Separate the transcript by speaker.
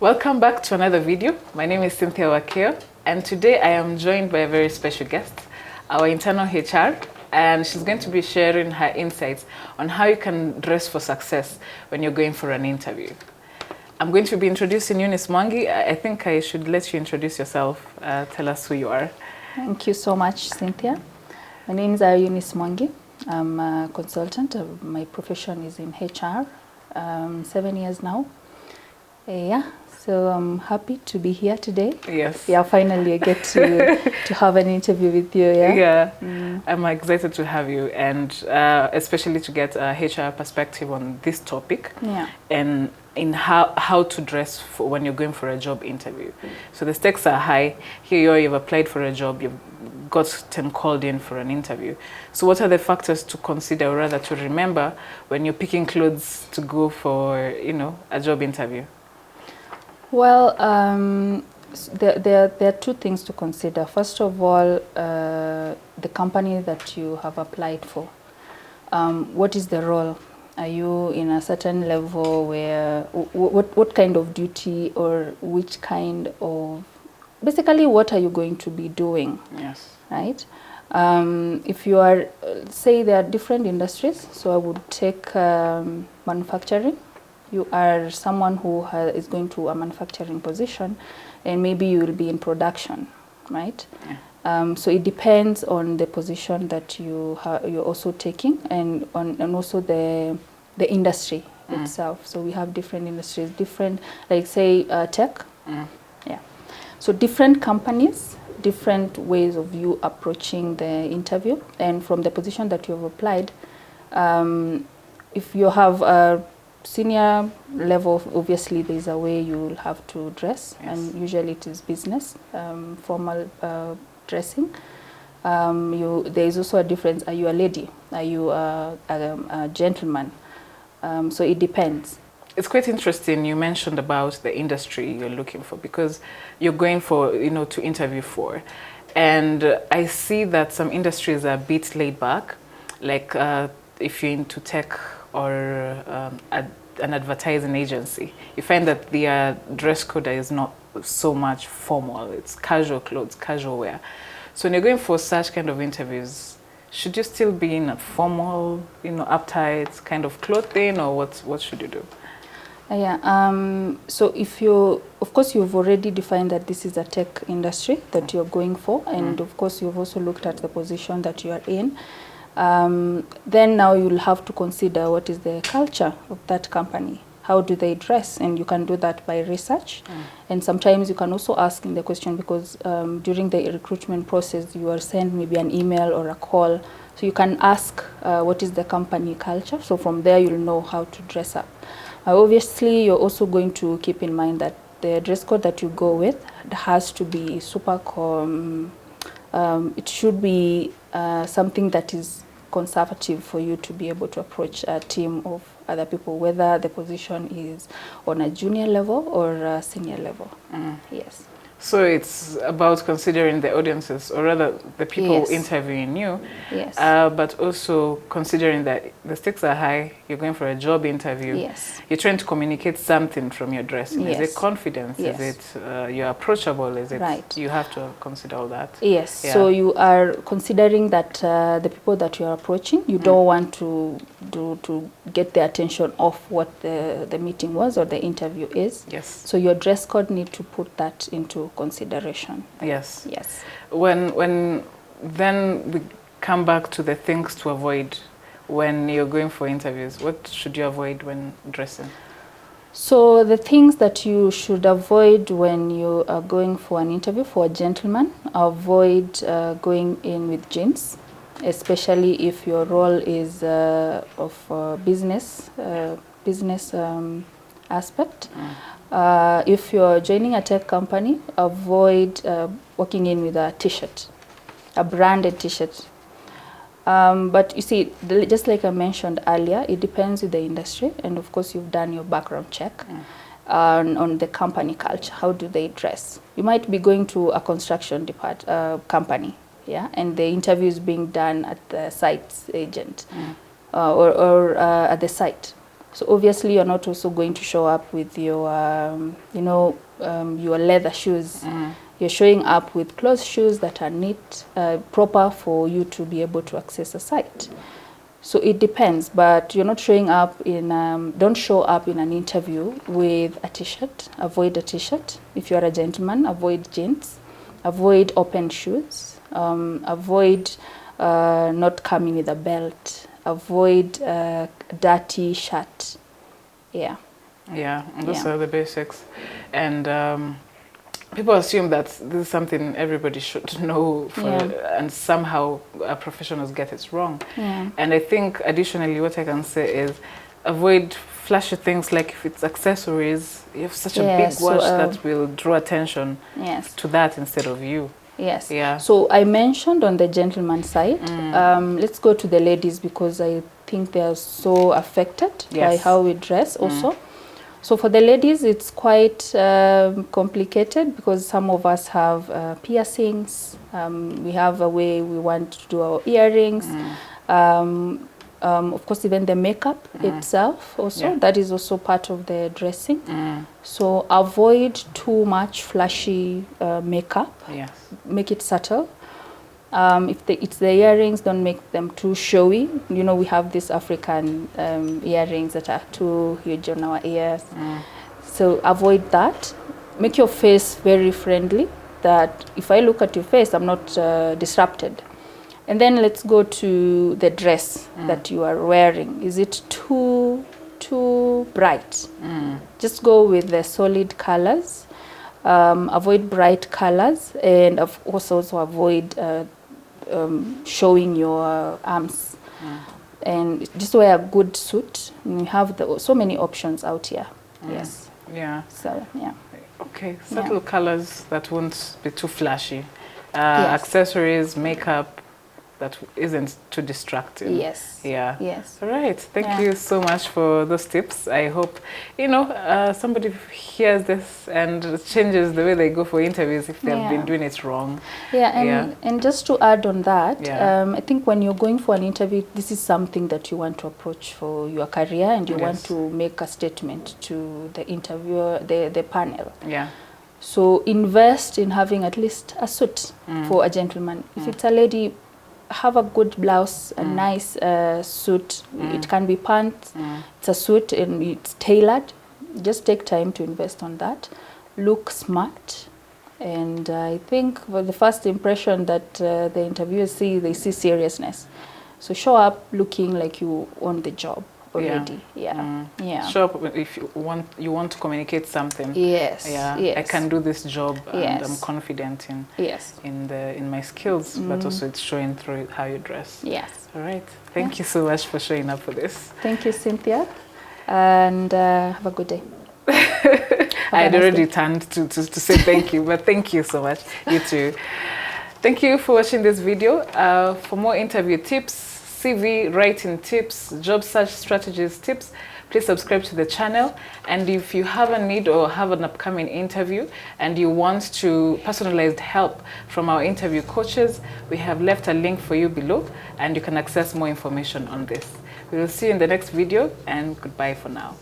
Speaker 1: Welcome back to another video. My name is Cynthia Wakeo, and today I am joined by a very special guest, our internal HR, and she's going to be sharing her insights on how you can dress for success when you're going for an interview. I'm going to be introducing Eunice Mwangi. I think I should let you introduce yourself. Tell us who you are.
Speaker 2: Thank you so much, Cynthia. My name is Eunice Mwangi. I'm a consultant. My profession is in HR. 7 years now. So I'm happy to be here today.
Speaker 1: Yes.
Speaker 2: Yeah, finally I get to have an interview with you.
Speaker 1: Yeah. I'm excited to have you, and especially to get a HR perspective on this topic.
Speaker 2: Yeah.
Speaker 1: And in how to dress for when you're going for a job interview. So the stakes are high. Here you've applied for a job, you've gotten called in for an interview. So what are the factors to consider, or rather to remember, when you're picking clothes to go for, a job interview?
Speaker 2: Well, there are two things to consider. First of all, the company that you have applied for. What is the role? Are you in a certain level where, what kind of duty, or which kind of, basically what are you going to be doing?
Speaker 1: Yes.
Speaker 2: Right? If you are, say there are different industries, so I would take manufacturing. You are someone who is going to a manufacturing position, and maybe you will be in production, right? Yeah. So it depends on the position that you're also taking, and also the industry itself. So we have different industries, different, like say tech. Yeah. So different companies, different ways of you approaching the interview, and from the position that you've applied, if you have a senior level, obviously there's a way you will have to dress. Yes. And usually it is business, formal dressing. There is also a difference. Are you a lady? Are you a gentleman? So it depends.
Speaker 1: It's quite interesting you mentioned about the industry you're looking for, because you're going for, to interview for. And I see that some industries are a bit laid back, like if you're into tech or an advertising agency, you find that their dress code is not so much formal. It's casual clothes, casual wear. So when you're going for such kind of interviews, should you still be in a formal, uptight kind of clothing, or what should you do?
Speaker 2: So if of course you've already defined that this is a tech industry that you're going for, and of course you've also looked at the position that you are in. Then now you'll have to consider what is the culture of that company. How do they dress? And you can do that by research. And sometimes you can also ask in the question, because during the recruitment process you are sent maybe an email or a call. So you can ask what is the company culture. So from there you'll know how to dress up. Obviously you're also going to keep in mind that the dress code that you go with has to be it should be something that is conservative for you to be able to approach a team of other people, whether the position is on a junior level or a senior level. Yes.
Speaker 1: So it's about considering the audiences, or rather the people. Yes. Interviewing you.
Speaker 2: Yes.
Speaker 1: But also considering that the stakes are high, you're going for a job interview.
Speaker 2: Yes.
Speaker 1: You're trying to communicate something from your dressing.
Speaker 2: Yes.
Speaker 1: Is it confidence?
Speaker 2: Yes.
Speaker 1: Is it you're approachable? Is it?
Speaker 2: Right.
Speaker 1: You have to consider all that.
Speaker 2: Yes.
Speaker 1: Yeah.
Speaker 2: So you are considering that the people that you are approaching, you don't want to get the attention off what the meeting was or the interview is.
Speaker 1: Yes.
Speaker 2: So your dress code need to put that into consideration.
Speaker 1: Yes.
Speaker 2: Yes.
Speaker 1: When then we come back to the things to avoid when you're going for interviews. What should you avoid when dressing?
Speaker 2: So the things that you should avoid when you are going for an interview for a gentleman, avoid going in with jeans, especially if your role is of business aspect. If you're joining a tech company, avoid walking in with a t-shirt, a branded t-shirt. But you see, just like I mentioned earlier, it depends with the industry, and of course you've done your background check on the company culture. How do they dress? You might be going to a construction company, yeah, and the interview is being done at the site agent or at the site. So obviously you're not also going to show up with your, your leather shoes. You're showing up with closed shoes that are neat, proper for you to be able to access a site. So it depends, but you're not showing up in, don't show up in an interview with a t-shirt. Avoid a t-shirt. If you're a gentleman, avoid jeans. Avoid open shoes. Avoid not coming with a belt. Avoid dirty shirt. Yeah.
Speaker 1: Yeah, those are the basics. And people assume that this is something everybody should know, and somehow professionals get it wrong. And I think additionally what I can say is avoid flashy things, like if it's accessories, you have such a big watch that will draw attention to that instead of you.
Speaker 2: Yes. Yeah. So I mentioned on the gentleman side. Let's go to the ladies, because I think they are so affected by how we dress also. So for the ladies, it's quite complicated, because some of us have piercings. We have a way we want to do our earrings. Of course, even the makeup itself also, that is also part of the dressing. So avoid too much flashy makeup. Make it subtle. If it's the earrings, don't make them too showy. You know, we have these African earrings that are too huge on our ears. So avoid that. Make your face very friendly, that if I look at your face, I'm not disrupted. And then let's go to the dress that you are wearing. Is it too bright? Just go with the solid colors. Avoid bright colors, and of course also avoid showing your arms. And just wear a good suit. You have so many options out here. Yes.
Speaker 1: Yeah.
Speaker 2: So yeah.
Speaker 1: Okay. Subtle colors that won't be too flashy. Accessories, makeup that isn't too distracting.
Speaker 2: Yes.
Speaker 1: Yeah.
Speaker 2: Yes.
Speaker 1: All right. Thank you so much for those tips. I hope, somebody hears this and changes the way they go for interviews if they've been doing it wrong.
Speaker 2: And just to add on that, I think when you're going for an interview, this is something that you want to approach for your career, and you want to make a statement to the interviewer, the panel.
Speaker 1: Yeah.
Speaker 2: So invest in having at least a suit for a gentleman. If it's a lady, have a good blouse, a nice suit. It can be pants. It's a suit and it's tailored. Just take time to invest on that. Look smart. And I think for the first impression that the interviewers see, they see seriousness. So show up looking like you own the job already. Show up if you want to communicate something. Yes. I can do this job, and I'm confident in my skills, but also it's showing through how you dress. Yes. All right. Thank you so much for showing up for this. Thank you, Cynthia, and have a good day. I had already turned to say thank you, but thank you so much. You too. Thank you for watching this video. For more interview tips, CV writing tips, job search strategies tips, please subscribe to the channel. And if you have a need or have an upcoming interview and you want to personalized help from our interview coaches, we have left a link for you below, and you can access more information on this. We will see you in the next video, and goodbye for now.